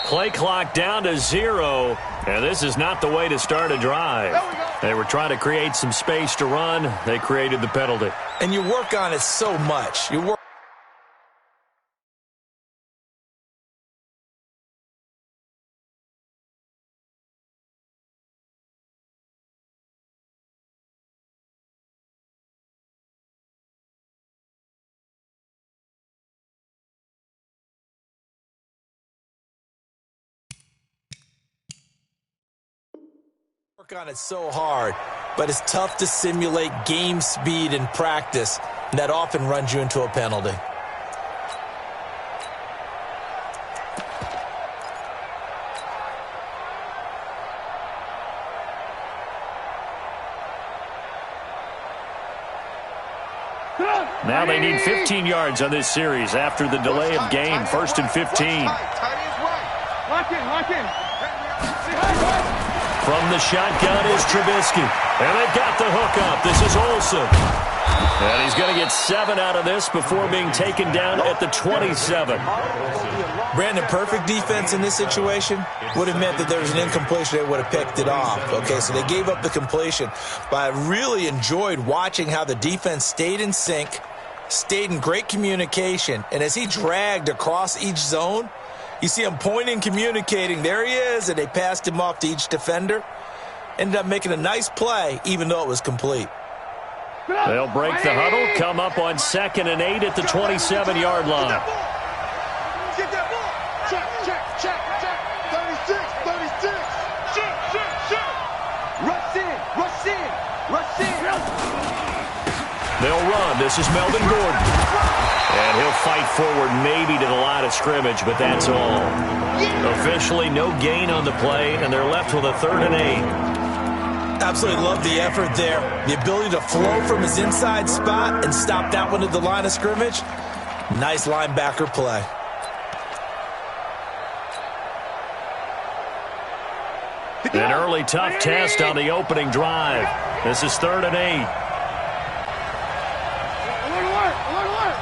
Play clock down to 0, and this is not the way to start a drive. They were trying to create some space to run. They created the penalty. And you work on it so much. You work. On it so hard, but it's tough to simulate game speed in practice, and that often runs you into a penalty. Now they need 15 yards on this series after the delay of game. 1st and 15. Lock in. From the shotgun is Trubisky. And they've got the hook up. This is Olsen. And he's going to get 7 out of this before being taken down at the 27. Brandon, perfect defense in this situation would have meant that there was an incompletion. They would have picked it off. Okay, so they gave up the completion. But I really enjoyed watching how the defense stayed in sync, stayed in great communication. And as he dragged across each zone, you see him pointing, communicating. There he is, and they passed him off to each defender. Ended up making a nice play, even though it was complete. They'll break the huddle, come up on 2nd and 8 at the 27-yard line. Get that ball. Check. 36. Rush in. They'll run. This is Melvin Gordon. And he'll fight forward maybe to the line of scrimmage, but that's all. Officially no gain on the play, and they're left with a 3rd and 8. Absolutely love the effort there. The ability to flow from his inside spot and stop that one at the line of scrimmage. Nice linebacker play. An early tough test on the opening drive. This is 3rd and 8. Alert.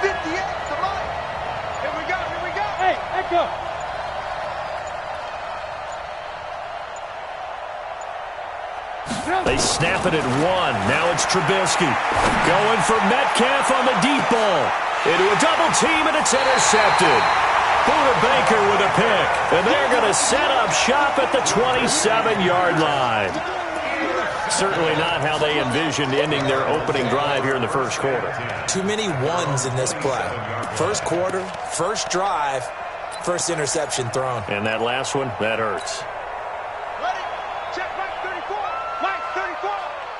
58 to mine. Here we go. Hey, Echo. They snap it at 1. Now it's Trubisky. Going for Metcalf on the deep ball. Into a double team, and it's intercepted. Buda Baker with a pick. And they're going to set up shop at the 27-yard line. Certainly not how they envisioned ending their opening drive here in the first quarter. Too many ones in this play. First quarter, first drive, first interception thrown. And that last one, that hurts. Ready? Check Mike 34.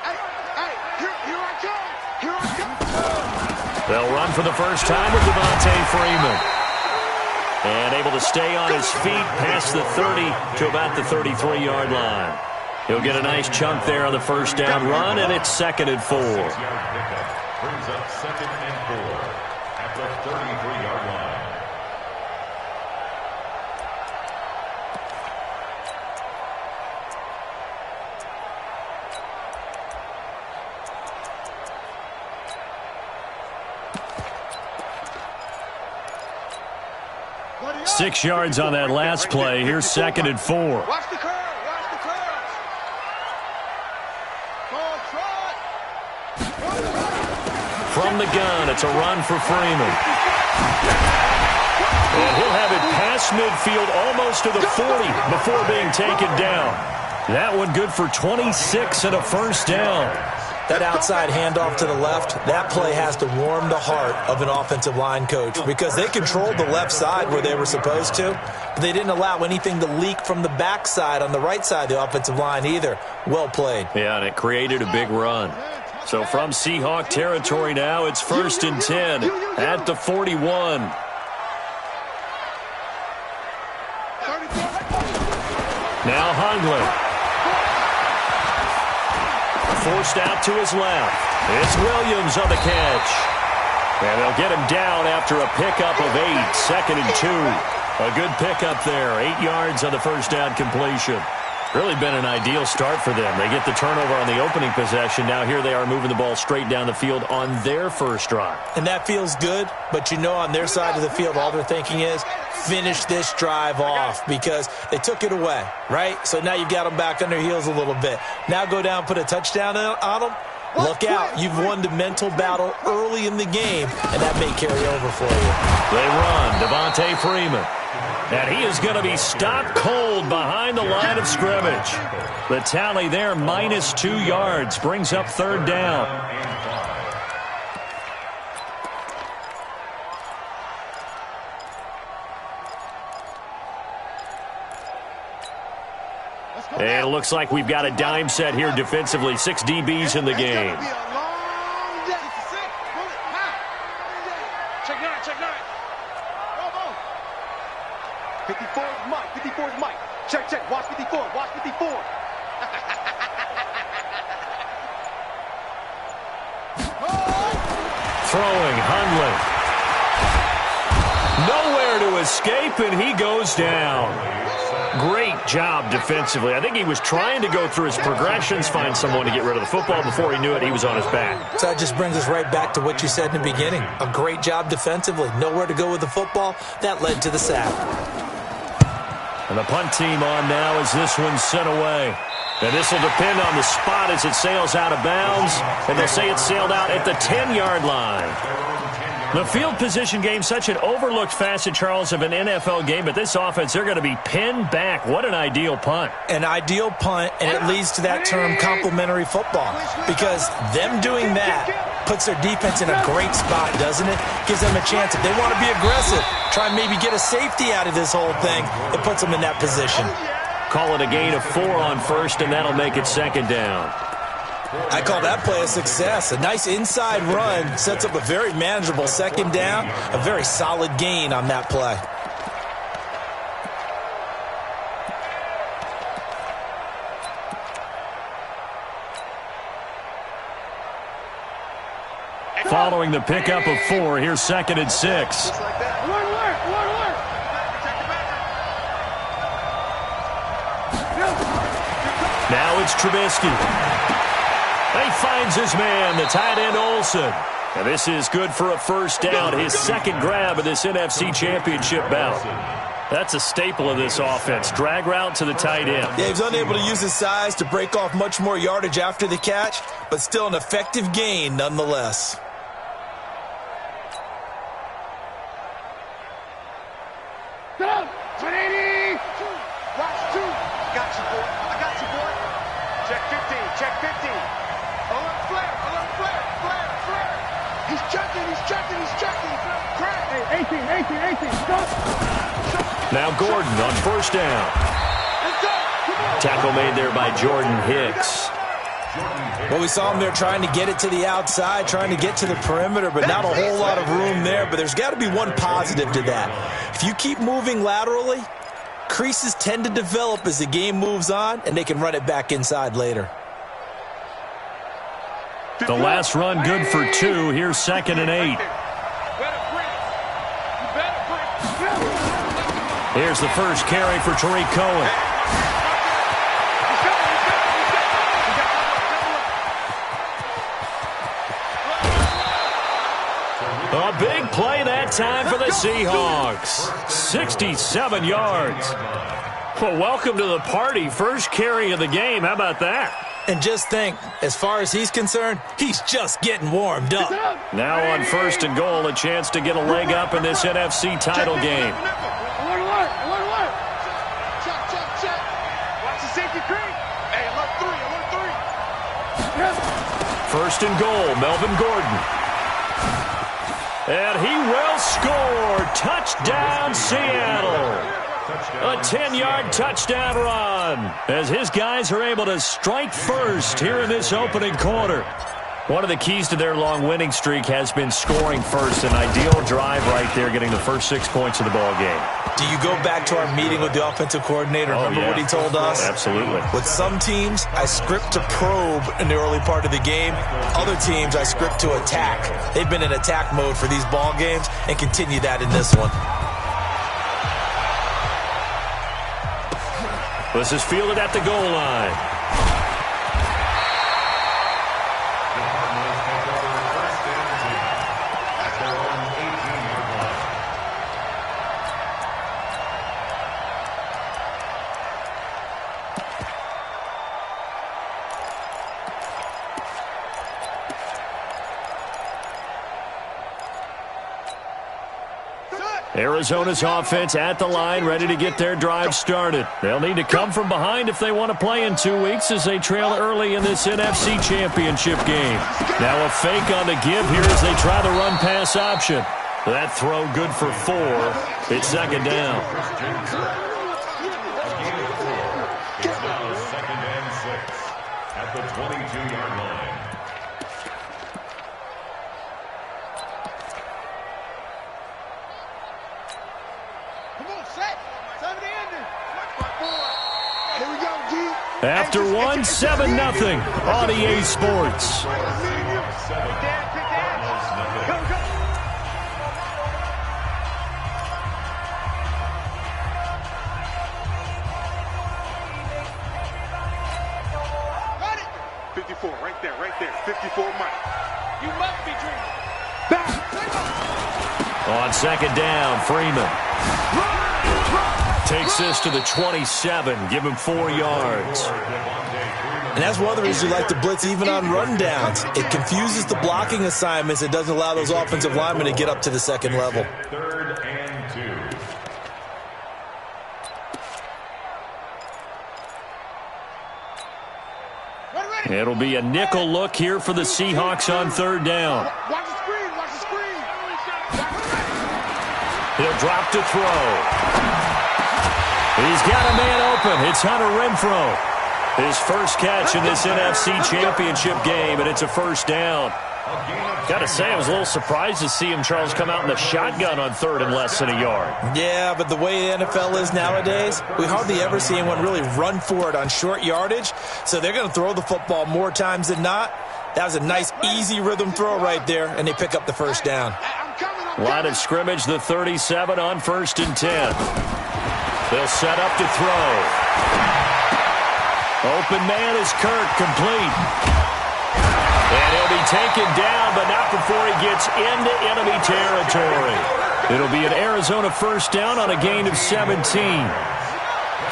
Hey, here I come. They'll run for the first time with Devontae Freeman. And able to stay on his feet past the 30 to about the 33-yard line. He'll get a nice chunk there on the first down run, and it's 2nd and 4. Brings up 2nd and 4 at the 33-yard line. – 6 yards on that last play. Here's 2nd and 4. Watch the curve. From the gun, it's a run for Freeman. And he'll have it past midfield almost to the 40 before being taken down. That one good for 26 and a first down. That outside handoff to the left, that play has to warm the heart of an offensive line coach because they controlled the left side where they were supposed to, but they didn't allow anything to leak from the backside on the right side of the offensive line either. Well played. Yeah, and it created a big run. So from Seahawk territory now, it's 1st and 10 at the 41. Now Hundley. Forced out to his left. It's Williams on the catch. And they'll get him down after a pickup of 8, 2nd and 2. A good pickup there, 8 yards on the first down completion. Really been an ideal start for them. They get the turnover on the opening possession. Now here they are moving the ball straight down the field on their first drive. And that feels good, but you know on their side of the field, all they're thinking is, finish this drive off because they took it away, right? So now you've got them back on their heels a little bit. Now go down, put a touchdown on them. Look out. You've won the mental battle early in the game, and that may carry over for you. They run. Devontae Freeman. And he is going to be stopped cold behind the line of scrimmage. The tally there, -2 yards, brings up third down. And it looks like we've got a dime set here defensively. 6 DBs in the game. Check 9, check 9. 54 is Mike, 54 is Mike. Check, check, watch 54, watch 54. Throwing, Hundley. Nowhere to escape, and he goes down. Great job defensively. I think he was trying to go through his progressions, find someone to get rid of the football. Before he knew it, he was on his back. So that just brings us right back to what you said in the beginning. A great job defensively. Nowhere to go with the football. That led to the sack. And the punt team on now as this one's sent away. And this will depend on the spot as it sails out of bounds. And they'll say it sailed out at the 10-yard line. The field position game, such an overlooked facet, Charles, of an NFL game. But this offense, they're going to be pinned back. What an ideal punt. An ideal punt, and it leads to that term complementary football. Because them doing that puts their defense in a great spot, doesn't it? Gives them a chance. If they want to be aggressive, try and maybe get a safety out of this whole thing, it puts them in that position. Call it a gain of 4 on first, and that'll make it second down. I call that play a success. A nice inside run sets up a very manageable second down, a very solid gain on that play. Following the pickup of 4, here's 2nd and 6. Now it's Trubisky. He finds his man, the tight end Olsen. And this is good for a first down, his second grab of this NFC Championship bout. That's a staple of this offense. Drag route to the tight end. Yeah, he was unable to use his size to break off much more yardage after the catch, but still an effective gain nonetheless. Go! 180! Watch 2. I got you, boy. I got you, boy. Check 15, check 15. Alert flare, flare. He's checking. Crack. Hey, 18, go. Now Gordon on first down. Let's go. Tackle made there by Jordan Hicks. Well, we saw him there trying to get it to the outside, trying to get to the perimeter, but not a whole lot of room there. But there's got to be one positive to that. If you keep moving laterally, creases tend to develop as the game moves on, and they can run it back inside later. The last run good for 2. Here's 2nd and 8. Here's the first carry for Tariq Cohen. A big play that time for the Seahawks. 67 yards. Well, welcome to the party. First carry of the game. How about that? And just think, as far as he's concerned, he's just getting warmed up. Now on first and goal, a chance to get a leg up in this NFC title game. Alert. Check. Watch the safety creep. Hey, alert 3. First and goal, Melvin Gordon. And he will score. Touchdown, Seattle. A 10-yard touchdown run as his guys are able to strike first here in this opening quarter. One of the keys to their long winning streak has been scoring first. An ideal drive right there, getting the first 6 points of the ball game. Do you go back to our meeting with the offensive coordinator? Remember what he told us? Absolutely. With some teams, I script to probe in the early part of the game. Other teams, I script to attack. They've been in attack mode for these ball games and continue that in this one. This is fielded at the goal line. The Cardinals take over first and 10 at their own 18-yard line. Arizona's offense at the line, ready to get their drive started. They'll need to come from behind if they want to play in 2 weeks as they trail early in this NFC Championship game. Now a fake on the give here as they try the run-pass option. That throw good for 4. It's second down. A gain of 4. It's now second and 6 at the 22-yard line. After 1, 7-0 on EA Sports. Right there. 54 Mike. You must be dreaming. Back. On second down, Freeman takes this to the 27, give him 4 yards. And that's one of the reasons you like to blitz even on rundowns. It confuses the blocking assignments. It doesn't allow those offensive linemen to get up to the second level. Third and 2. It'll be a nickel look here for the Seahawks on third down. Watch the screen. He'll drop to throw. He's got a man open. It's Hunter Renfrow. His first catch in this NFC Championship game, and it's a first down. Got to say, I was a little surprised to see him, Charles, come out in the shotgun on third and less than a yard. Yeah, but the way the NFL is nowadays, we hardly ever see anyone really run for it on short yardage, so they're going to throw the football more times than not. That was a nice, easy rhythm throw right there, and they pick up the first down. Line of scrimmage, the 37 on 1st and 10. They'll set up to throw. Open man is Kirk, complete. And he'll be taken down, but not before he gets into enemy territory. It'll be an Arizona first down on a gain of 17.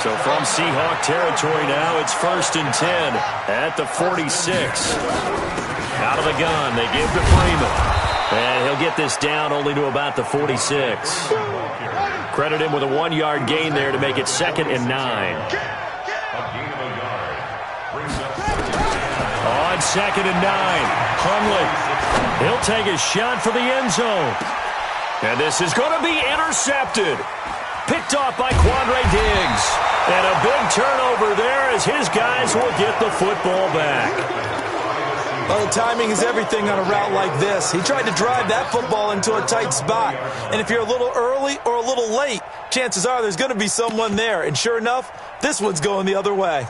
So from Seahawk territory now, it's 1st and 10 at the 46. Out of the gun, they give to Freeman. And he'll get this down only to about the 46. Credit him with a 1-yard gain there to make it 2nd and 9. On 2nd and 9, Hundley. He'll take a shot for the end zone. And this is going to be intercepted. Picked off by Quandre Diggs. And a big turnover there as his guys will get the football back. Well, timing is everything on a route like this. He tried to drive that football into a tight spot. And if you're a little early or a little late, chances are there's going to be someone there. And sure enough, this one's going the other way.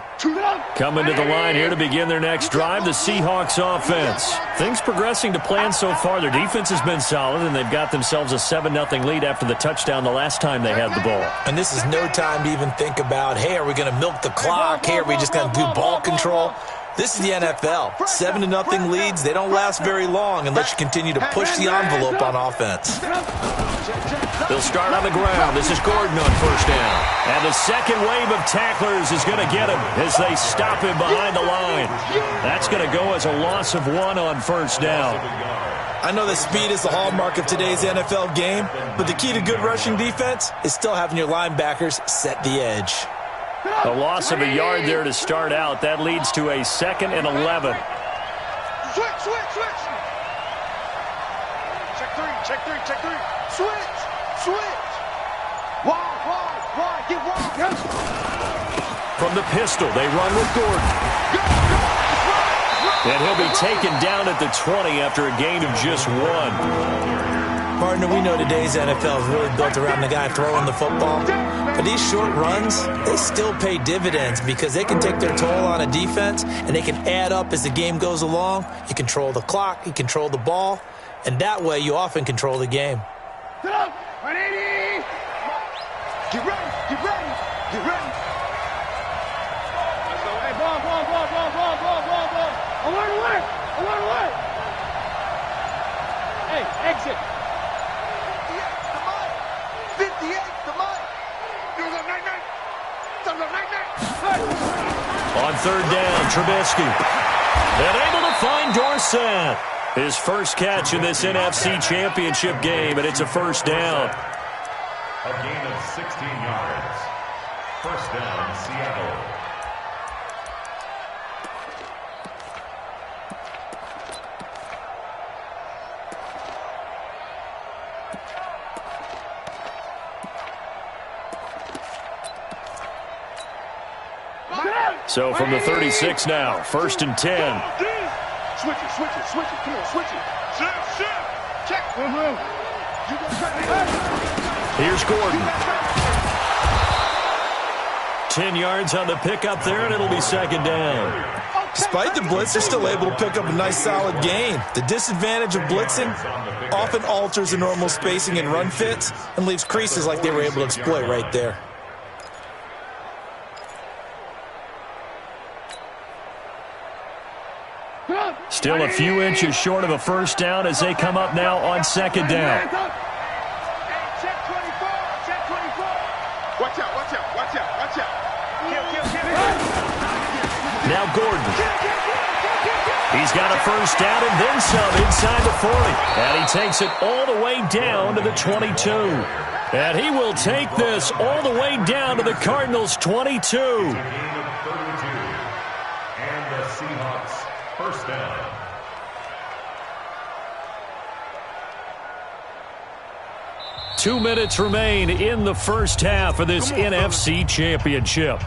Coming to the line here to begin their next drive, the Seahawks offense. Things progressing to plan so far. Their defense has been solid, and they've got themselves a 7-0 lead after the touchdown the last time they had the ball. And this is no time to even think about, hey, are we going to milk the clock? Hey, are we just going to do ball control? This is the NFL. 7-0 leads, they don't last very long unless you continue to push the envelope on offense. They'll start on the ground. This is Gordon on first down. And the second wave of tacklers is going to get him as they stop him behind the line. That's going to go as a loss of 1 on first down. I know that speed is the hallmark of today's NFL game, but the key to good rushing defense is still having your linebackers set the edge. A loss of a yard there to start out. That leads to a 2nd and 11. Switch. Check three. Switch. Wide. Get wide. From the pistol, they run with Gordon. And he'll be taken down at the 20 after a gain of just 1. Partner, we know today's NFL is really built around the guy throwing the football. But these short runs, they still pay dividends because they can take their toll on a defense and they can add up as the game goes along. You control the clock, you control the ball, and that way you often control the game. 180! Get ready! Hey, exit. 58's the mic. 58's the mic. Do the night-night. Do the night-night. On third down, Trubisky. And able to find Dorsett. His first catch in this NFC Championship game, and it's a first down. A gain of 16 yards. First down, Seattle. So from the 36 now, first and 10. Switch it. Come on, switch it. Shift. Check. You gonna try to Here's Gordon. 10 yards on the pickup there, and it'll be second down. Despite the blitz, they're still able to pick up a nice, solid gain. The disadvantage of blitzing often alters the normal spacing and run fits and leaves creases like they were able to exploit right there. Still a few inches short of a first down as they come up now on second down. Hey, check 24. Watch out. Kill. Now Gordon. He's got a first down and then some inside the 40. And he takes it all the way down to the 22. And he will take this all the way down to the Cardinals' 22. A gain of 32. And the Seahawks, first down. Two minutes remain in the first half of this NFC Championship.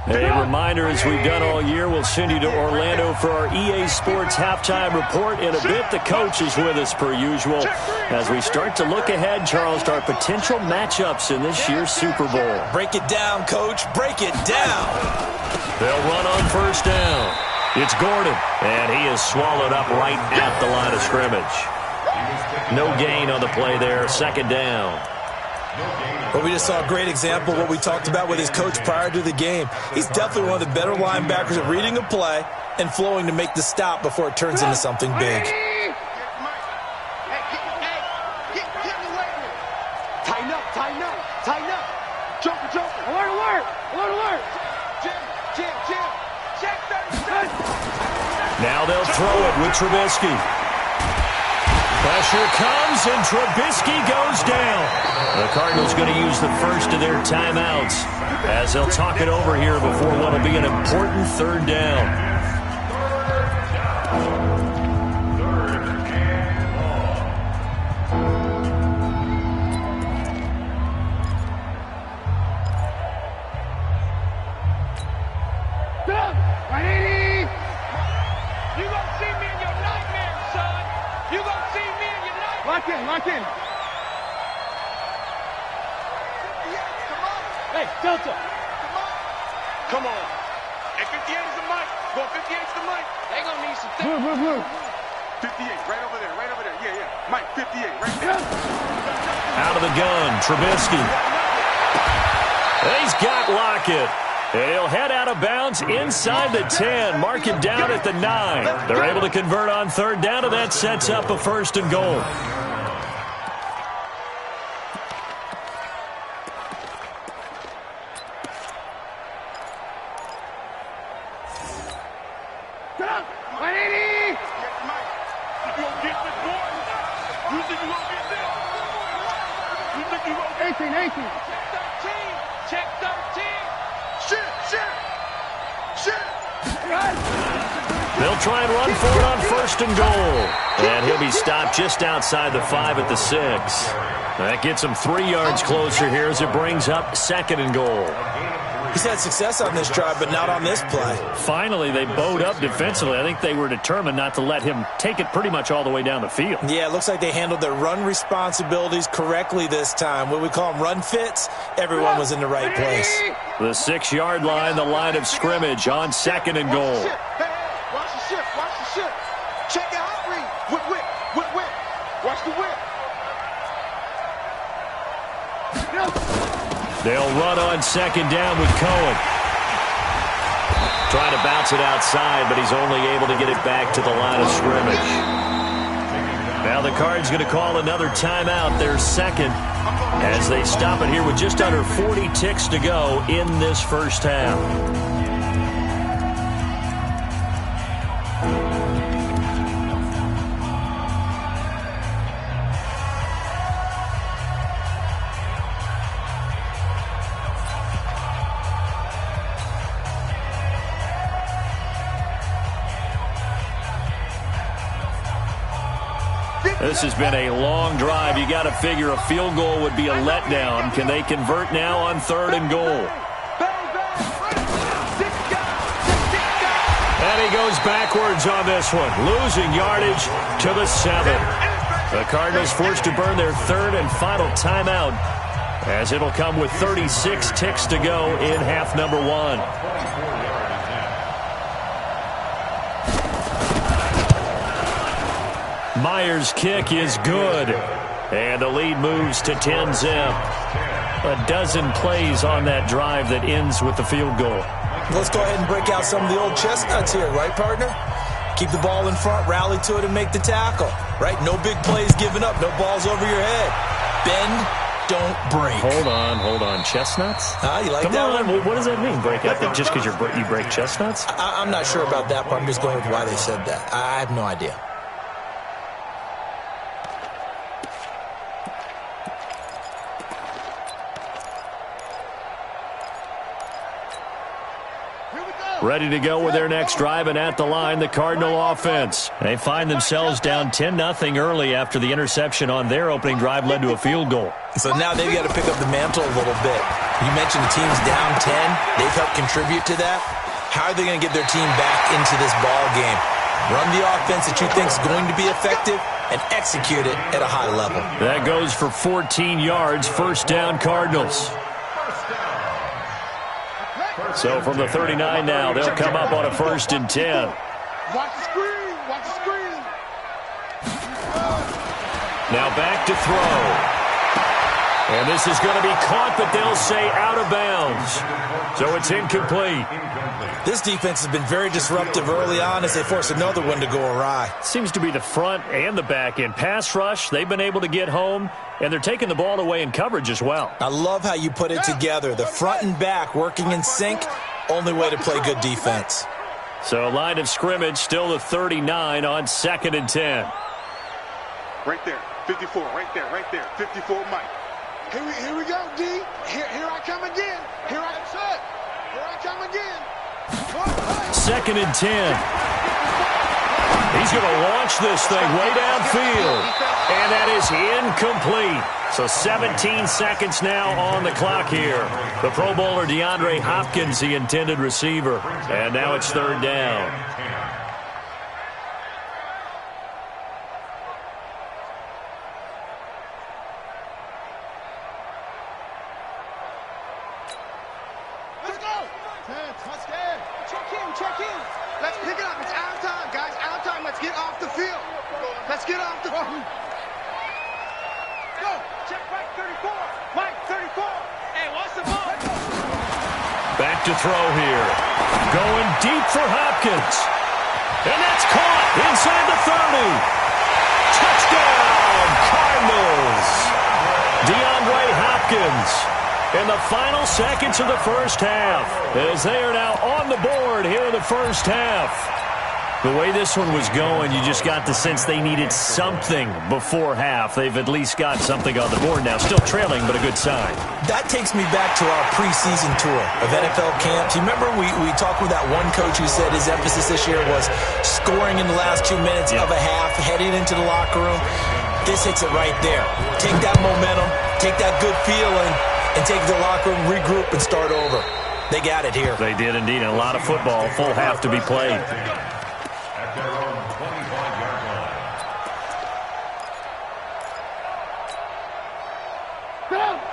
A reminder, as we've done all year, we'll send you to Orlando for our EA Sports halftime report. In a bit, the coach is with us per usual as we start to look ahead, Charles, to our potential matchups in this year's Super Bowl. Break it down, Coach. Break it down. They'll run on first down. It's Gordon, and he is swallowed up right at the line of scrimmage. No gain on the play there, second down. But we just saw a great example of what we talked about with his coach prior to the game. He's definitely one of the better linebackers at reading a play and flowing to make the stop before it turns into something big. Tighten up. Joker. Alert. Jim. Check 37. Now they'll throw it with Trubisky. Pressure comes, and Trubisky goes down. The Cardinals going to use the first of their timeouts as they'll talk it over here before what will be an important third down. Lock in. Hey, Delta. Come on. Hey, 58's the mic. Go, 58's the mic. They gonna need some things. Blue. 58, right over there. Yeah. Mike, 58, right there. Out of the gun, Trubisky. He's got Lockett. And he'll head out of bounds inside the 10. Mark him down at the 9. They're able to convert on third down, and that sets up a first and goal. Check 13. Shit. They'll try and run for it on first and goal. And he'll be stopped just outside the 5 at the 6. That gets him 3 yards closer here as it brings up second and goal. He's had success on this drive, but not on this play. Finally, they bowed up defensively. I think they were determined not to let him take it pretty much all the way down the field. Yeah, it looks like they handled their run responsibilities correctly this time. What we call them run fits, everyone was in the right place. The 6-yard line, the line of scrimmage on second and goal. Watch the shift. Check your hot read. Whip. Watch the whip. They'll run on second down with Cohen. Trying to bounce it outside, but he's only able to get it back to the line of scrimmage. Now the Cards going to call another timeout, their second, as they stop it here with just under 40 ticks to go in this first half. This has been a long drive. You got to figure a field goal would be a letdown. Can they convert now on 3rd and goal? And he goes backwards on this one, losing yardage to the 7. The Cardinals forced to burn their 3rd and final timeout, as it'll come with 36 ticks to go in half number 1. Myers' kick is good, and the lead moves to 10-zip. A dozen plays on that drive that ends with the field goal. Let's go ahead and break out some of the old chestnuts here, right, partner? Keep the ball in front, rally to it, and make the tackle, right? No big plays given up, no balls over your head. Bend, don't break. Hold on. Chestnuts? You like Come that on, one? what does that mean, break out? Just because you break chestnuts? I'm not sure about that part. I'm just going with why they said that. I have no idea. Ready to go with their next drive, and at the line, the Cardinal offense. They find themselves down 10-0 early after the interception on their opening drive led to a field goal. So now they've got to pick up the mantle a little bit. You mentioned the team's down 10. They've helped contribute to that. How are they going to get their team back into this ball game? Run the offense that you think is going to be effective and execute it at a high level. That goes for 14 yards, first down Cardinals. So from the 39 now, they'll come up on a 1st and 10. Watch the screen. Watch the screen. Now back to throw. And this is going to be caught, but they'll say out of bounds. So it's incomplete. This defense has been very disruptive early on as they force another one to go awry. Seems to be the front and the back end. Pass rush, they've been able to get home, and they're taking the ball away in coverage as well. I love how you put it together. The front and back working in sync, only way to play good defense. So line of scrimmage, still the 39 on 2nd and 10. Right there, 54, right there, 54, Mike. Here we go, D. Here I come again. Here I come again. 2nd and 10. He's going to launch this thing way downfield. And that is incomplete. So 17 seconds now on the clock here. The Pro Bowler DeAndre Hopkins, the intended receiver. And now it's 3rd down. Check in. Let's pick it up. It's out of time, guys. Out of time. Let's get off the field. Let's get off the field. Go. Check right 34. Mike, 34. Hey, what's the ball? Back to throw here. Going deep for Hopkins. And that's caught inside the 30. Touchdown, Cardinals. DeAndre Hopkins in the final seconds of the first half, as they are now on the board here in the first half. The way this one was going, you just got the sense they needed something before half. They've at least got something on the board now. Still trailing, but a good sign. That takes me back to our preseason tour of NFL camps. You remember we talked with that one coach who said his emphasis this year was scoring in the last 2 minutes of a half, heading into the locker room. This hits it right there. Take that momentum, take that good feeling, and take the locker room, regroup, and start over. They got it here. They did indeed, and a lot of football, full half to be played. At their own 25-yard line.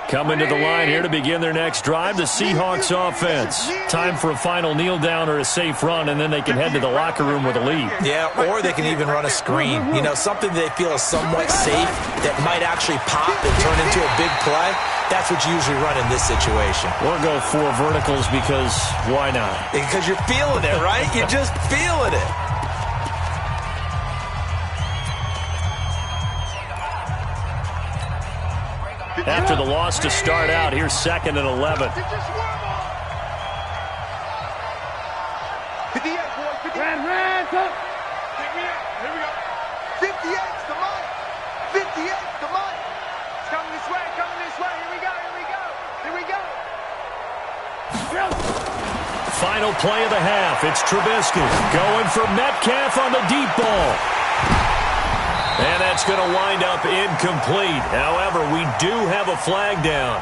Coming to the line here to begin their next drive, the Seahawks offense. Time for a final kneel down or a safe run, and then they can head to the locker room with a lead. Yeah, or they can even run a screen. You know, something they feel is somewhat safe that might actually pop and turn into a big play, that's what you usually run in this situation. Or go 4 verticals because why not? Because you're feeling it, right? You're just feeling it. After the loss to start out, here's 2nd and 11. 58, boy. 58. Red, Pick me up. Here we go. 58's the money. 58's the money. It's coming this way. Coming this way. Here we go. Here we go. Here we go. Final play of the half. It's Trubisky going for Metcalf on the deep ball. And that's going to wind up incomplete. However, we do have a flag down.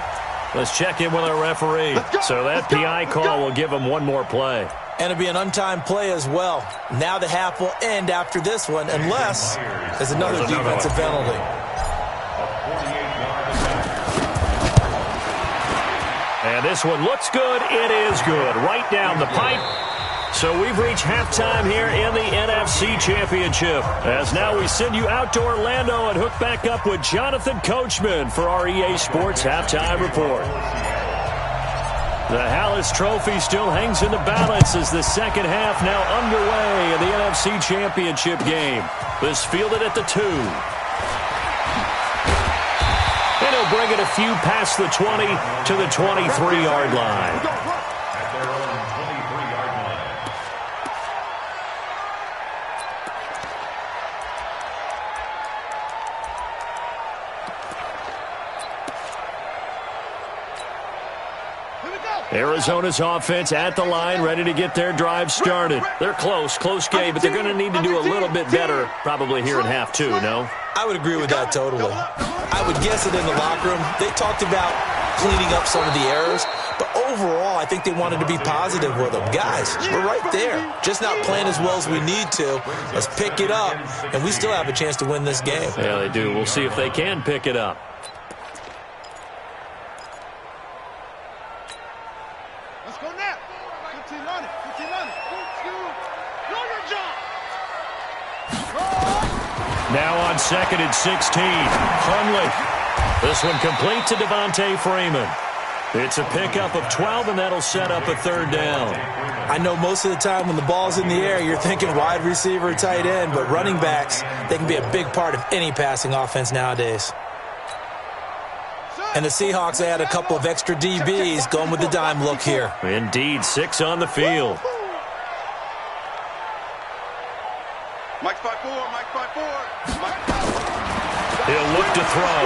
Let's check in with our referee. So that PI call will give him one more play. And it'll be an untimed play as well. Now the half will end after this one, unless there's another defensive penalty. And this one looks good. It is good. Right down the pipe. So we've reached halftime here in the NFC Championship. As now we send you out to Orlando and hook back up with Jonathan Coachman for our EA Sports Halftime Report. The Hallis Trophy still hangs in the balance as the second half now underway in the NFC Championship game. This fielded at the 2. And he'll bring it a few past the 20 to the 23-yard line. Arizona's offense at the line, ready to get their drive started. They're close game, but they're going to need to do a little bit better probably here in half 2, no? I would agree with that totally. I would guess that in the locker room, they talked about cleaning up some of the errors, but overall, I think they wanted to be positive with them. Guys, we're right there. Just not playing as well as we need to. Let's pick it up, and we still have a chance to win this game. Yeah, they do. We'll see if they can pick it up. Now on 2nd and 16. Hundley. This one complete to Devontae Freeman. It's a pickup of 12, and that'll set up a 3rd down. I know most of the time when the ball's in the air, you're thinking wide receiver, tight end, but running backs, they can be a big part of any passing offense nowadays. And the Seahawks add a couple of extra DBs going with the dime look here. Indeed, 6 on the field. Mike's by 4. Mike's by 4. He'll look to throw.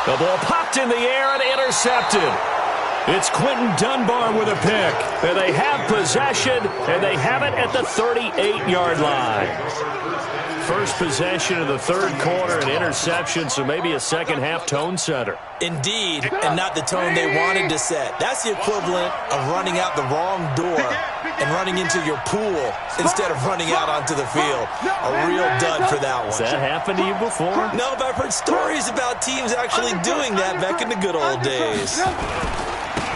The ball popped in the air and intercepted. It's Quentin Dunbar with a pick. And they have possession, and they have it at the 38-yard line. First possession of the 3rd quarter, an interception, so maybe a second-half tone setter. Indeed, and not the tone they wanted to set. That's the equivalent of running out the wrong door and running into your pool instead of running out onto the field. A real dud for that one. Has that happened to you before? No, but I've heard stories about teams actually doing that back in the good old days.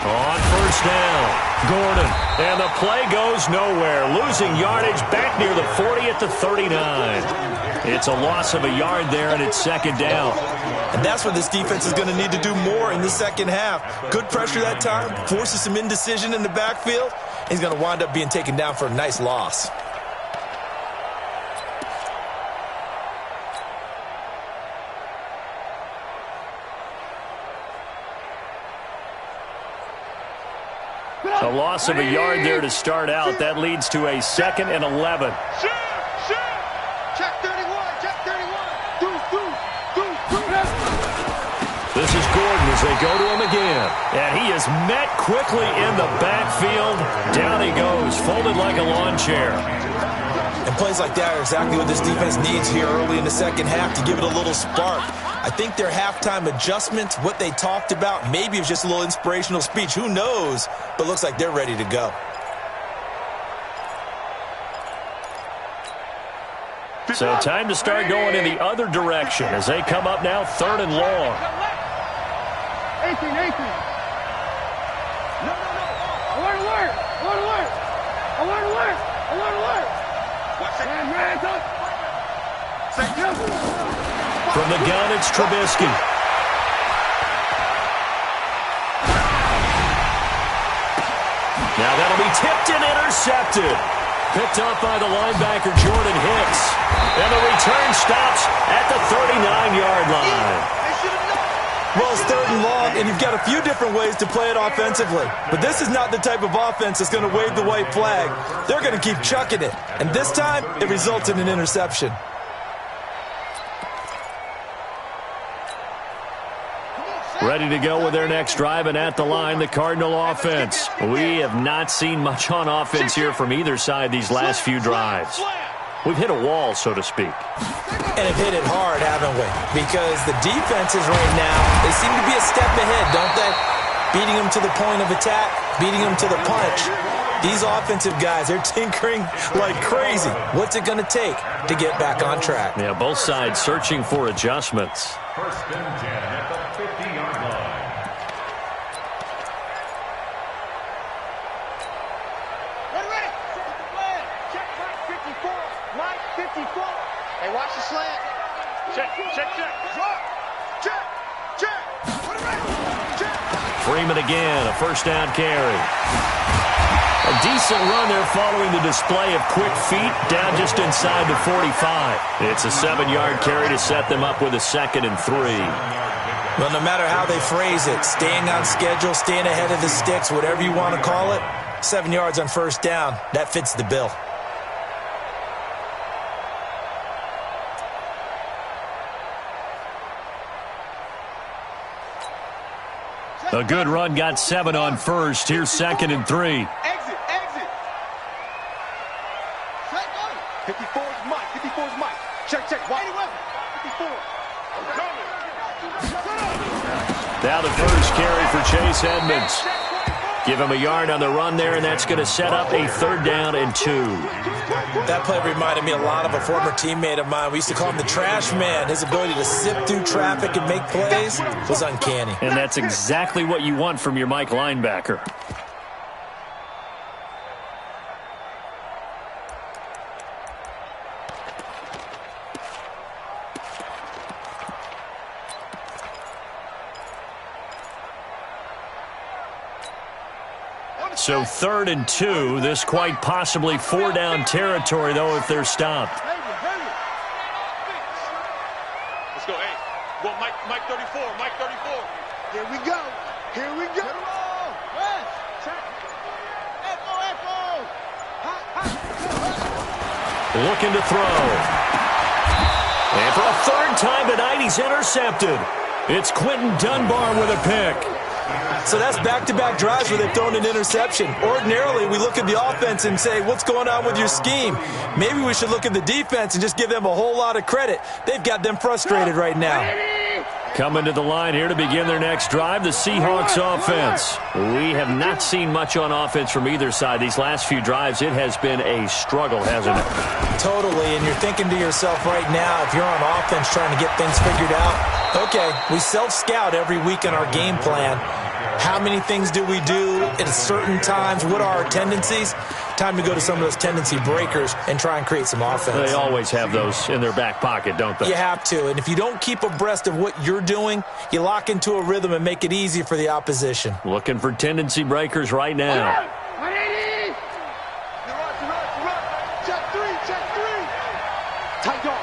On 1st down, Gordon, and the play goes nowhere, losing yardage back near the 40 at the 39. It's a loss of a yard there, and it's 2nd down. And that's where this defense is going to need to do more in the second half. Good pressure that time, forces some indecision in the backfield. He's going to wind up being taken down for a nice loss. A loss of a yard there to start out. That leads to a 2nd and 11. Check 31. Check 31. This is Gordon as they go to him again. And he is met quickly in the backfield. Down he goes, folded like a lawn chair. And plays like that are exactly what this defense needs here early in the second half to give it a little spark. I think their halftime adjustments, what they talked about, maybe it was just a little inspirational speech. Who knows? But looks like they're ready to go. So time to start going in the other direction as they come up now 3rd and long. 18. No. Alert. Watch it. From the gun, it's Trubisky. Now that'll be tipped and intercepted. Picked up by the linebacker, Jordan Hicks. And the return stops at the 39-yard line. Well, it's 3rd and long, and you've got a few different ways to play it offensively. But this is not the type of offense that's going to wave the white flag. They're going to keep chucking it. And this time, it results in an interception. Ready to go with their next drive, and at the line, the Cardinal offense. We have not seen much on offense here from either side these last few drives. We've hit a wall, so to speak. And have hit it hard, haven't we? Because the defenses right now, they seem to be a step ahead, don't they? Beating them to the point of attack, beating them to the punch. These offensive guys, they're tinkering like crazy. What's it going to take to get back on track? Yeah, both sides searching for adjustments. 1st and 10 at the 50-yard line. Check 54. Mike 54. Hey, watch the slant. Check. Drop. Check. Check. Freeman again, a 1st down carry. A decent run there following the display of quick feet down just inside the 45. It's a 7-yard carry to set them up with a 2nd and 3. Well, no matter how they phrase it, staying on schedule, staying ahead of the sticks, whatever you want to call it, 7 yards on 1st down, that fits the bill. A good run got 7 on 1st. Here's 2nd and 3. Exit. 54 is Mike. Check. Wide 54. Now the first carry for Chase Edmonds. Give him a yard on the run there, and that's going to set up a 3rd down and 2. That play reminded me a lot of a former teammate of mine. We used to call him the trash man. His ability to sift through traffic and make plays was uncanny. And that's exactly what you want from your Mike linebacker. So 3rd and 2. This quite possibly 4-down territory, though, if they're stopped. Let's go. Hey, well, Mike 34. Here we go. Looking to throw. And for a 3rd time tonight, he's intercepted. It's Quentin Dunbar with a pick. So that's back-to-back drives where they've thrown an interception. Ordinarily, we look at the offense and say, what's going on with your scheme? Maybe we should look at the defense and just give them a whole lot of credit. They've got them frustrated right now. Coming to the line here to begin their next drive, the Seahawks offense. We have not seen much on offense from either side. These last few drives, it has been a struggle, hasn't it? Totally, and you're thinking to yourself right now, if you're on offense trying to get things figured out, okay, we self-scout every week in our game plan. How many things do we do at certain times? What are our tendencies? Time to go to some of those tendency breakers and try and create some offense. They always have those in their back pocket, don't they? You have to. And if you don't keep abreast of what you're doing, you lock into a rhythm and make it easy for the opposition. Looking for tendency breakers right now. 180. Check three. Tight dog.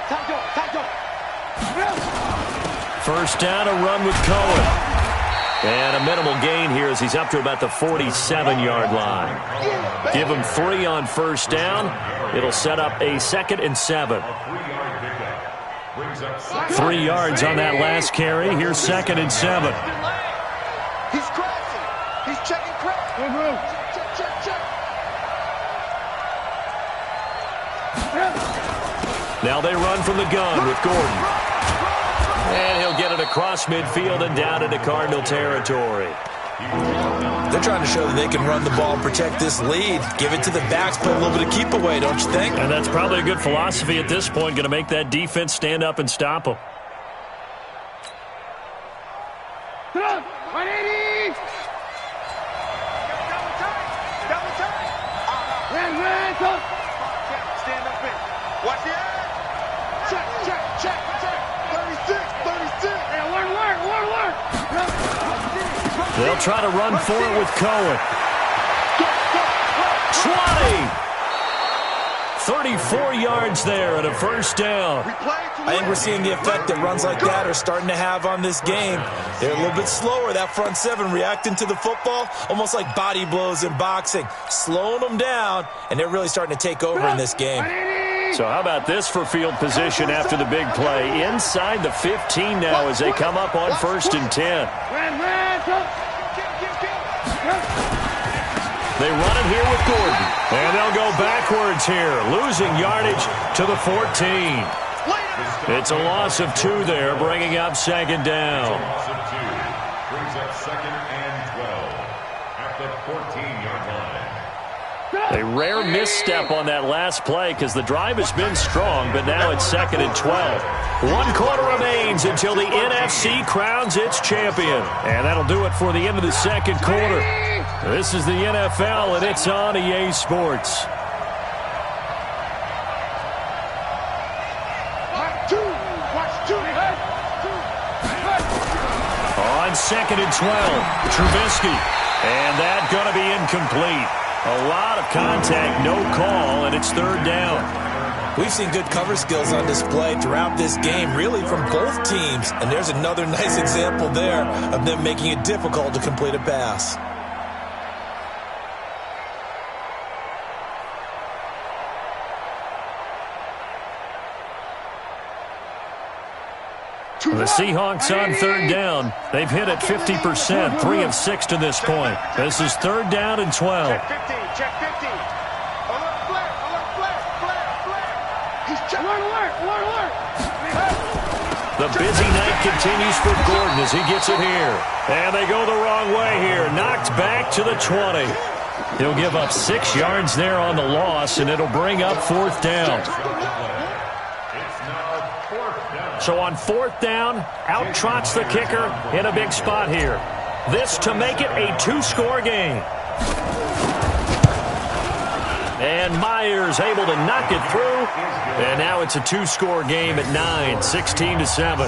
1st down, a run with Cohen. And a minimal gain here as he's up to about the 47-yard line. Give him 3 on 1st down. It'll set up a 2nd and 7. 3 yards on that last carry. Here's 2nd and 7. He's crashing. He's checking crash. Check. Now they run from the gun with Gordon. And he'll get it across midfield and down into Cardinal territory. They're trying to show that they can run the ball and protect this lead. Give it to the backs, play a little bit of keep away, don't you think? And that's probably a good philosophy at this point, going to make that defense stand up and stop them. 180. Double time. Stand up in. Watch the edge. Check. 36. They'll try to run for it with Cohen. 20! 34 yards there and a first down. I think we're seeing the effect that runs like that are starting to have on this game. They're a little bit slower, that front seven, reacting to the football, almost like body blows in boxing, slowing them down, and they're really starting to take over in this game. So how about this for field position after the big play? Inside the 15 now as they come up on 1st and 10. They run it here with Gordon. And they'll go backwards here, losing yardage to the 14. It's a loss of 2 there, bringing up 2nd down. Loss of 2 brings up 2nd and 12 at the 14-yard line. A rare misstep on that last play because the drive has been strong, but now it's 2nd and 12. 1 quarter remains until the NFC crowns its champion. And that'll do it for the end of the 2nd quarter. This is the NFL, and it's on EA Sports. On 2nd and 12, Trubisky. And that going to be incomplete. A lot of contact, no call, and it's 3rd down. We've seen good cover skills on display throughout this game, really from both teams. And there's another nice example there of them making it difficult to complete a pass. The Seahawks on 3rd down. They've hit it 50%, 3 of 6 to this point. This is 3rd down and 12. Check 50, check 50. Alert, flare, alert, flare, flare, flare. He's check. Alert. The busy night continues for Gordon as he gets it here. And they go the wrong way here. Knocked back to the 20. He'll give up 6 yards there on the loss, and it'll bring up 4th down. So on 4th down, out trots the kicker in a big spot here. This to make it a 2-score game. And Myers able to knock it through. And now it's a 2-score game at 9, 16-7.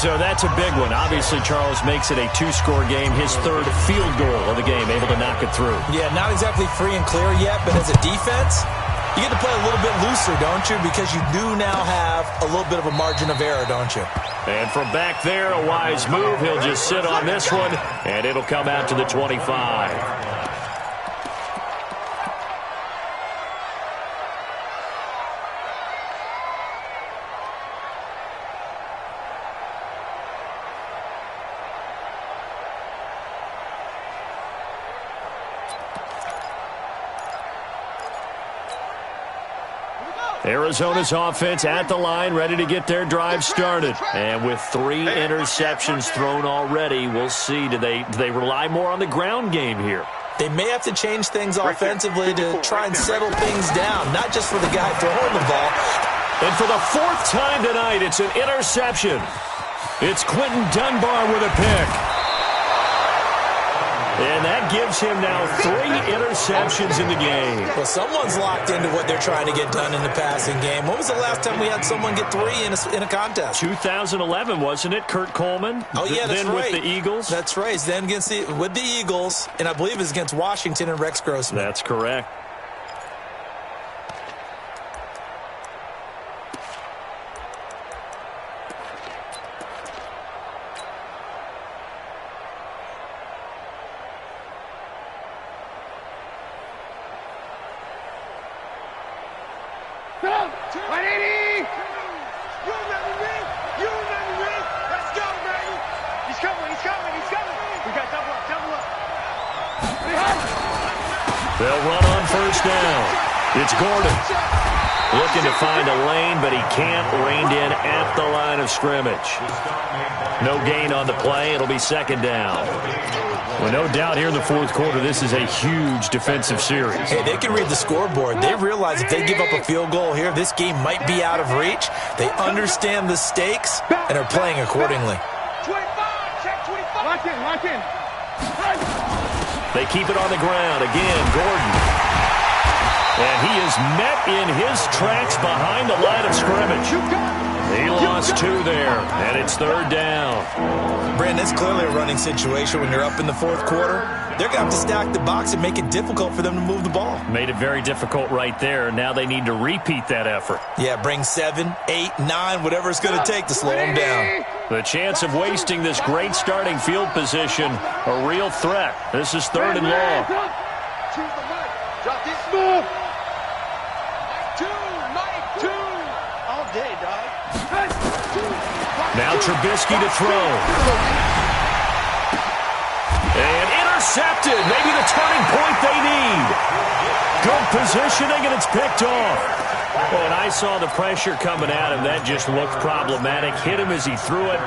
So that's a big one. Obviously, Charles makes it a 2-score game, his 3rd field goal of the game, able to knock it through. Yeah, not exactly free and clear yet, but as a defense, you get to play a little bit looser, don't you? Because you do now have a little bit of a margin of error, don't you? And from back there, a wise move. He'll just sit on this one, and it'll come out to the 25. Arizona's offense at the line, ready to get their drive started. And with 3 interceptions thrown already, we'll see. Do they rely more on the ground game here? They may have to change things offensively to try and settle things down, not just for the guy throwing the ball. And for the 4th time tonight, it's an interception. It's Quentin Dunbar with a pick. And that gives him now 3 interceptions in the game. Well, someone's locked into what they're trying to get done in the passing game. When was the last time we had someone get 3 in a contest? 2011, wasn't it? Kurt Coleman? Oh, yeah, that's then right. With the Eagles? That's right. Then with the Eagles, and I believe it was against Washington and Rex Grossman. That's correct. They'll run on 1st down. It's Gordon. Looking to find a lane, but he can't. Reined in at the line of scrimmage. No gain on the play. It'll be 2nd down. Well, no doubt here in the 4th quarter, this is a huge defensive series. Hey, they can read the scoreboard. They realize if they give up a field goal here, this game might be out of reach. They understand the stakes and are playing accordingly. 25, check 25. Lock in. They keep it on the ground. Again, Gordon. And he is met in his tracks behind the line of scrimmage. He lost 2 there, and it's 3rd down. Brandon, it's clearly a running situation when you're up in the fourth quarter. They're going to have to stack the box and make it difficult for them to move the ball. Made it very difficult right there. Now they need to repeat that effort. Yeah, bring 7, 8, 9, whatever it's going to take to slow them down. The chance of wasting this great starting field position, a real threat. This is 3rd and long. Drop this move. Mike 2. All day, dog. Now Trubisky to throw. And intercepted. Maybe the turning point they need. Good positioning, and it's picked off. And I saw the pressure coming at him. That just looked problematic. Hit him as he threw it,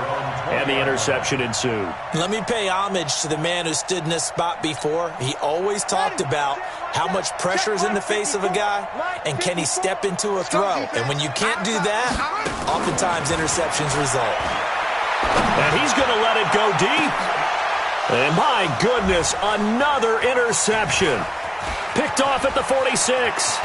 and the interception ensued. Let me pay homage to the man who stood in this spot before. He always talked about how much pressure is in the face of a guy, and can he step into a throw. And when you can't do that, oftentimes interceptions result. And he's going to let it go deep. And my goodness, another interception. Picked off at the 46.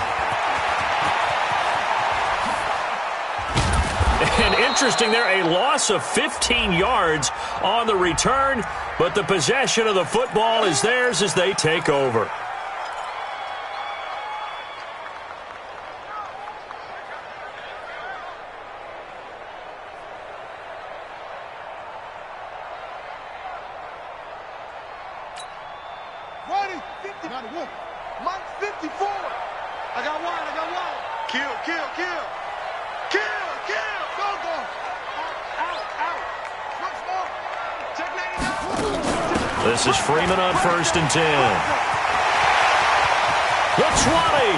And interesting there, a loss of 15 yards on the return, but the possession of the football is theirs as they take over. Mike 54. I got one. Kill. Go. Out. Once more. Check 99. This is Freeman on 1st and 10. The 20.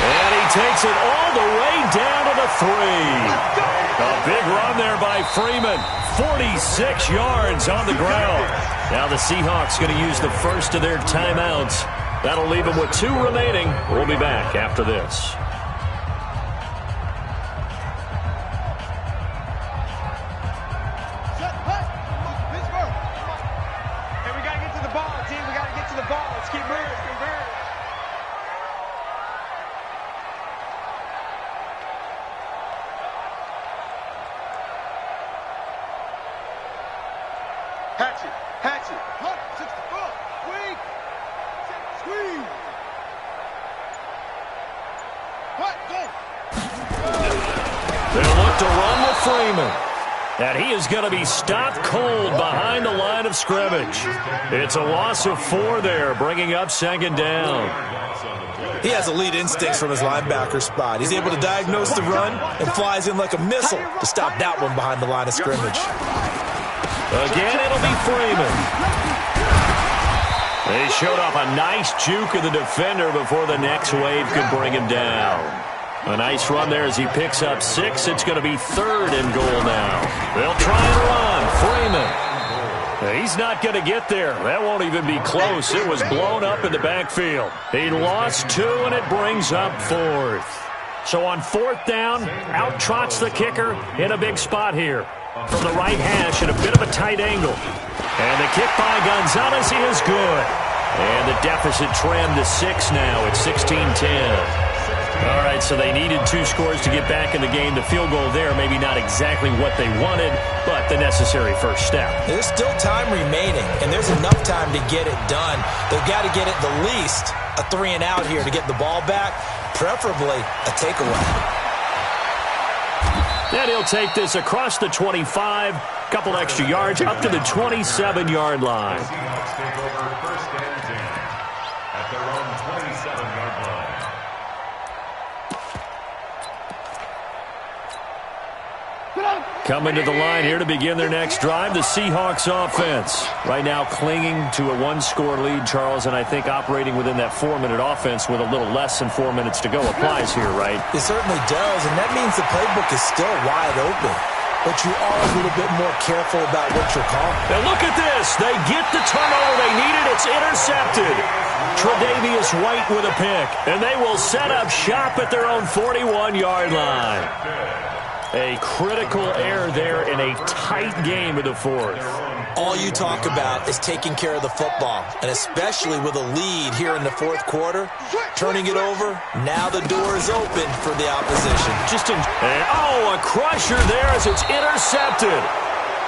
And he takes it all the way down to the 3. A big run there by Freeman. 46 yards on the ground. Now the Seahawks going to use the first of their timeouts. That'll leave them with 2 remaining. We'll be back after this. Hey, we got to get to the ball, team. We got to get to the ball. Let's keep moving. Hatchet. Hunt, 64. Squeeze. What? Go. They'll look to run with Freeman. And he is going to be stopped cold behind the line of scrimmage. It's a loss of 4 there, bringing up 2nd down. He has elite instincts from his linebacker spot. He's able to diagnose the run and flies in like a missile to stop that one behind the line of scrimmage. Again, it'll be Freeman. They showed off a nice juke of the defender before the next wave could bring him down. A nice run there as he picks up 6. It's going to be 3rd and goal now. They'll try and run. Freeman. He's not going to get there. That won't even be close. It was blown up in the backfield. He lost 2, and it brings up 4th. So on 4th down, out trots the kicker in a big spot here. From the right hash at a bit of a tight angle. And the kick by Gonzalez, he is good. And the deficit trimmed to 6 now. It's 16-10. All right, so they needed 2 scores to get back in the game. The field goal there, maybe not exactly what they wanted, but the necessary first step. There's still time remaining, and there's enough time to get it done. They've got to get it the least a 3 and out here to get the ball back, preferably a takeaway. And he'll take this across the 25, couple extra yards, up to the 27-yard line. Seahawks take over 1st and 10 at their own 27-yard line. Coming to the line here to begin their next drive, the Seahawks offense. Right now clinging to a 1-score lead, Charles, and I think operating within that 4-minute offense with a little less than 4 minutes to go applies here, right? It certainly does, and that means the playbook is still wide open. But you are a little bit more careful about what you're calling. And look at this. They get the turnover they needed. It's intercepted. Tre'Davious White with a pick, and they will set up shop at their own 41-yard line. A critical error there in a tight game of the 4th. All you talk about is taking care of the football, and especially with a lead here in the 4th quarter, turning it over, now the door is open for the opposition. A crusher there as it's intercepted.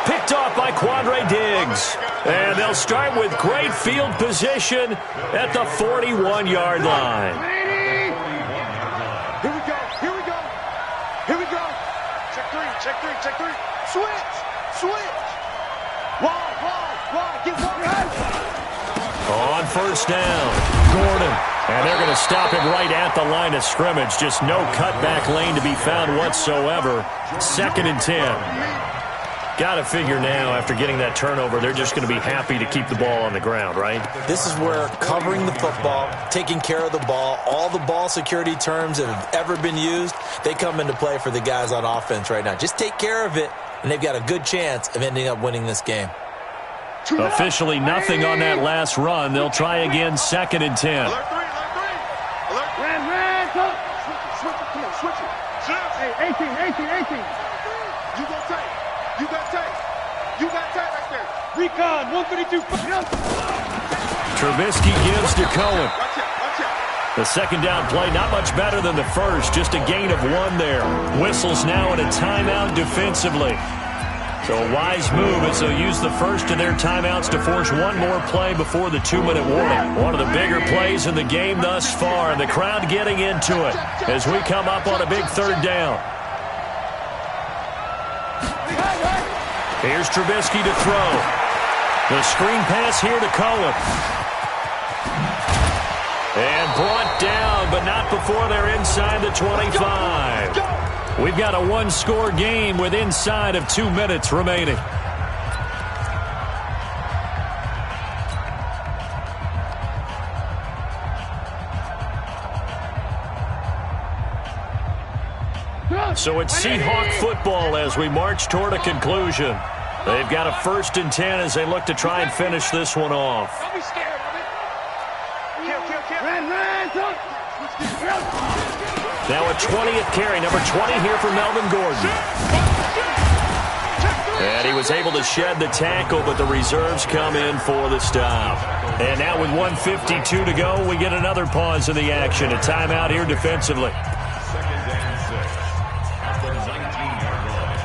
Picked off by Quandre Diggs. And they'll start with great field position at the 41-yard line. Here we go. Here we go. Here we go. Check three. Check three. Check three. Switch. Switch. Wide. Get one. On first down, Gordon. And they're going to stop him right at the line of scrimmage. Just no cutback lane to be found whatsoever. 2nd and 10. Got to figure now, after getting that turnover, they're just going to be happy to keep the ball on the ground, right? This is where covering the football, taking care of the ball, all the ball security terms that have ever been used, they come into play for the guys on offense right now. Just take care of it, and they've got a good chance of ending up winning this game. Officially nothing on that last run. They'll try again, 2nd and 10. Alert three. Ran. Switch it. Come on, switch it. Hey, 18. You got tape. You got tape right there. Recon, 132. Trubisky gives to Cohen. Watch out. The second down play, not much better than the first. Just a gain of 1 there. Whistles now in a timeout defensively. So a wise move as they'll use the first of their timeouts to force one more play before the 2-minute warning. One of the bigger plays in the game thus far, and the crowd getting into it as we come up on a big 3rd down. Here's Trubisky to throw. The screen pass here to Cohen. And brought down, but not before they're inside the 25. We've got a 1-score game with inside of 2 minutes remaining. So it's Seahawk football as we march toward a conclusion. They've got a 1st and 10 as they look to try and finish this one off. Don't be scared of it. Kill. Run. Now a 20th carry, number 20 here for Melvin Gordon. And he was able to shed the tackle, but the reserves come in for the stop. And now with 1:52 to go, we get another pause in the action. A timeout here defensively. 2nd and 6 at the 19-yard line.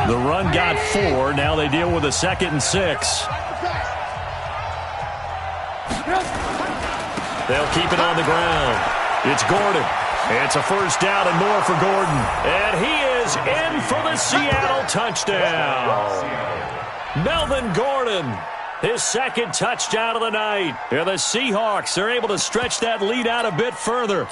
The run got 4. Now they deal with a 2nd and 6. They'll keep it on the ground. It's Gordon. It's a 1st down and more for Gordon. And he is in for the Seattle touchdown. Melvin Gordon, his 2nd touchdown of the night. And the Seahawks are able to stretch that lead out a bit further.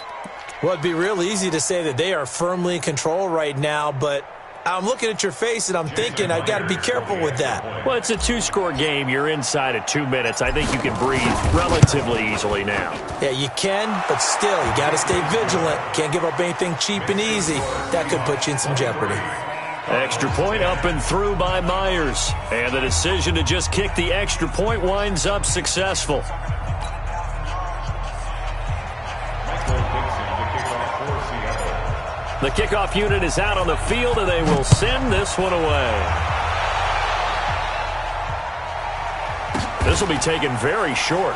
Well, it'd be real easy to say that they are firmly in control right now, but I'm looking at your face and I'm thinking I've got to be careful with that. Well, it's a 2-score game. You're inside of 2 minutes. I think you can breathe relatively easily now. Yeah, you can, but still, you got to stay vigilant. Can't give up anything cheap and easy. That could put you in some jeopardy. Extra point up and through by Myers. And the decision to just kick the extra point winds up successful. The kickoff unit is out on the field, and they will send this one away. This will be taken very short.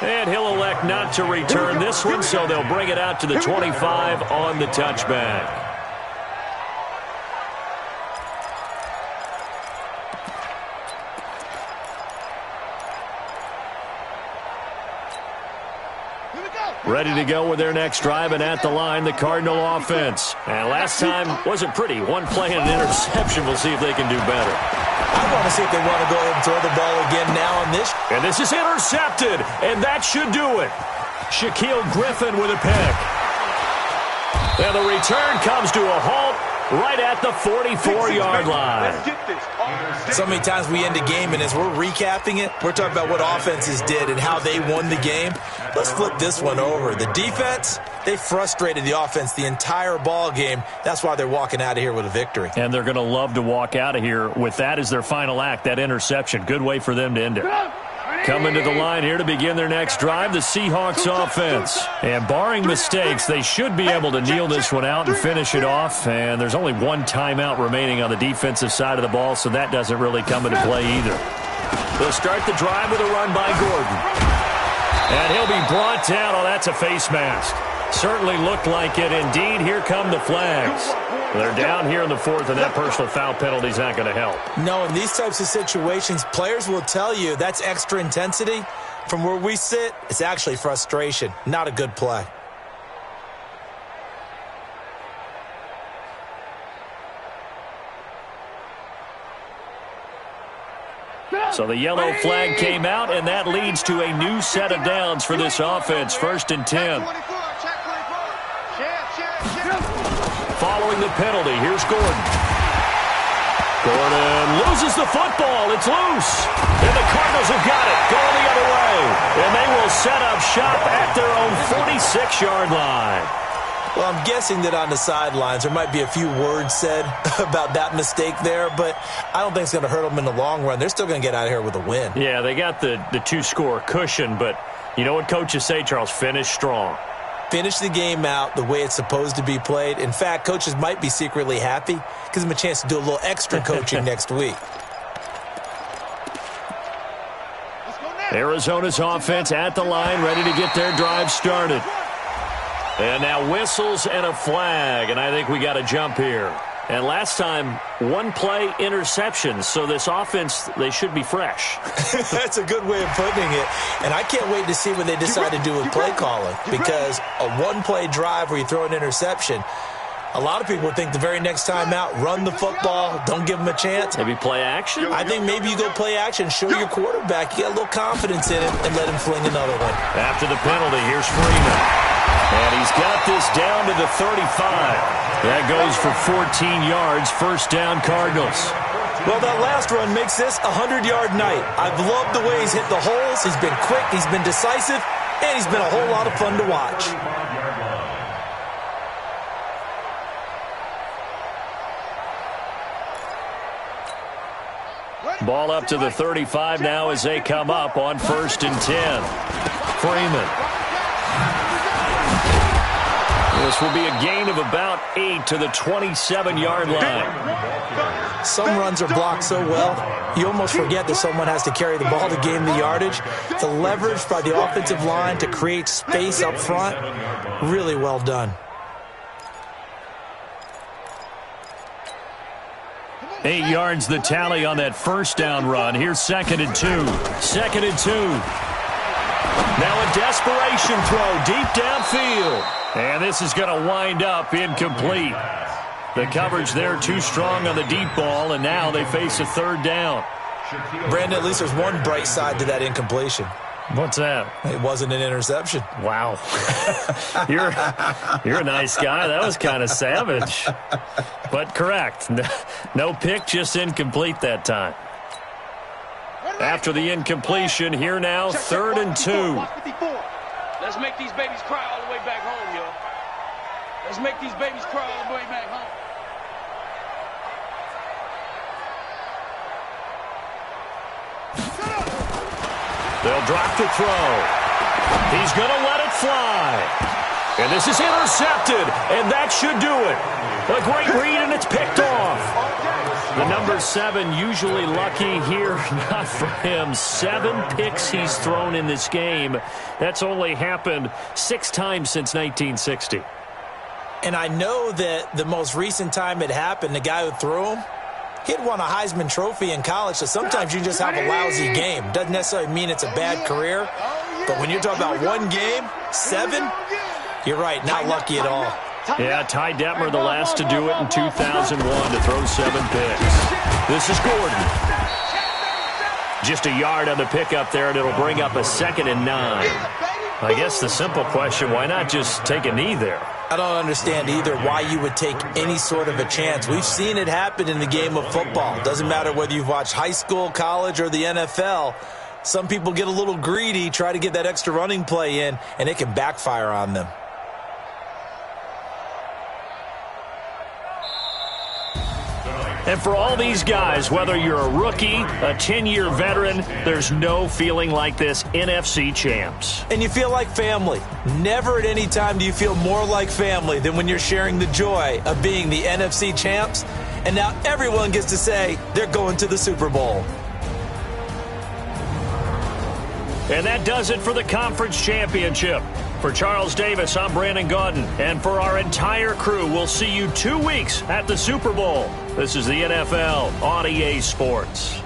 And he'll elect not to return this one, so they'll bring it out to the 25 on the touchback. Ready to go with their next drive, and at the line, the Cardinal offense. And last time wasn't pretty. One play and an interception. We'll see if they can do better. I want to see if they want to go ahead and throw the ball again now on this. And this is intercepted, and that should do it. Shaquille Griffin with a pick. And the return comes to a halt right at the 44-yard line. Let's get this. So many times we end a game, and as we're recapping it, we're talking about what offenses did and how they won the game. Let's flip this one over. The defense, they frustrated the offense the entire ball game. That's why they're walking out of here with a victory. And they're going to love to walk out of here with that as their final act, that interception. Good way for them to end it. Coming to the line here to begin their next drive, the Seahawks offense. And barring mistakes, they should be able to kneel this one out and finish it off. And there's only one timeout remaining on the defensive side of the ball, so that doesn't really come into play either. They'll start the drive with a run by Gordon. And he'll be brought down. Oh, that's a face mask. Certainly looked like it. Indeed, here come the flags. They're down here in the fourth, and that personal foul penalty is not going to help. No, in these types of situations, players will tell you that's extra intensity. From where we sit, it's actually frustration. Not a good play. So the yellow flag came out, and that leads to a new set of downs for this offense. 1st and 10. Following the penalty, here's Gordon. Gordon loses the football. It's loose. And the Cardinals have got it. Going the other way. And they will set up shop at their own 46-yard line. Well, I'm guessing that on the sidelines there might be a few words said about that mistake there, but I don't think it's going to hurt them in the long run. They're still going to get out of here with a win. Yeah, they got the two-score cushion, but you know what coaches say, Charles? Finish strong. Finish the game out the way it's supposed to be played. In fact, coaches might be secretly happy. Gives them a chance to do a little extra coaching next week. Arizona's offense at the line, ready to get their drive started. And now whistles and a flag, and I think we got a jump here. And last time, one-play interception, so this offense, they should be fresh. That's a good way of putting it. And I can't wait to see what they decide to do with play calling, because a one-play drive where you throw an interception, a lot of people think the very next time out, run the football, don't give them a chance. Maybe play action? I think maybe you go play action, show your quarterback you got a little confidence in him, and let him fling another one. After the penalty, here's Freeman. And he's got this down to the 35. That goes for 14 yards, 1st down Cardinals. Well, that last run makes this a 100-yard night. I've loved the way he's hit the holes. He's been quick, he's been decisive, and he's been a whole lot of fun to watch. Ball up to the 35 now as they come up on 1st and 10. Freeman. This will be a gain of about 8 to the 27-yard line. Some runs are blocked so well, you almost forget that someone has to carry the ball to gain the yardage. The leverage by the offensive line to create space up front, really well done. 8 yards the tally on that 1st down run. Here's 2nd and 2. 2nd and 2. Now a desperation throw deep downfield. And this is going to wind up incomplete. The coverage there too strong on the deep ball, and now they face a 3rd down. Brandon, at least there's one bright side to that incompletion. What's that? It wasn't an interception. Wow. You're a nice guy. That was kind of savage. But correct. No pick, just incomplete that time. After the incompletion, here now, 3rd and 2. Let's make these babies cry all the way back home, yo. Let's make these babies cry all the way back home. They'll drop the throw. He's going to let it fly. And this is intercepted, and that should do it. A great read, and it's picked off. The number 7 usually lucky here, not for him. 7 picks he's thrown in this game. That's only happened 6 times since 1960. And I know that the most recent time it happened, the guy who threw him, he'd won a Heisman Trophy in college, so sometimes you just have a lousy game. Doesn't necessarily mean it's a bad career, but when you're talking about one game, 7, you're right, not lucky at all. Yeah, Ty Detmer, the last to do it in 2001 to throw 7 picks. This is Gordon. Just a yard on the pickup there, and it'll bring up a 2nd and 9. I guess the simple question, why not just take a knee there? I don't understand either why you would take any sort of a chance. We've seen it happen in the game of football. Doesn't matter whether you've watched high school, college, or the NFL. Some people get a little greedy, try to get that extra running play in, and it can backfire on them. And for all these guys, whether you're a rookie, a 10-year veteran, there's no feeling like this NFC champs. And you feel like family. Never at any time do you feel more like family than when you're sharing the joy of being the NFC champs. And now everyone gets to say they're going to the Super Bowl. And that does it for the conference championship. For Charles Davis, I'm Brandon Gaudin. And for our entire crew, we'll see you 2 weeks at the Super Bowl. This is the NFL on EA Sports.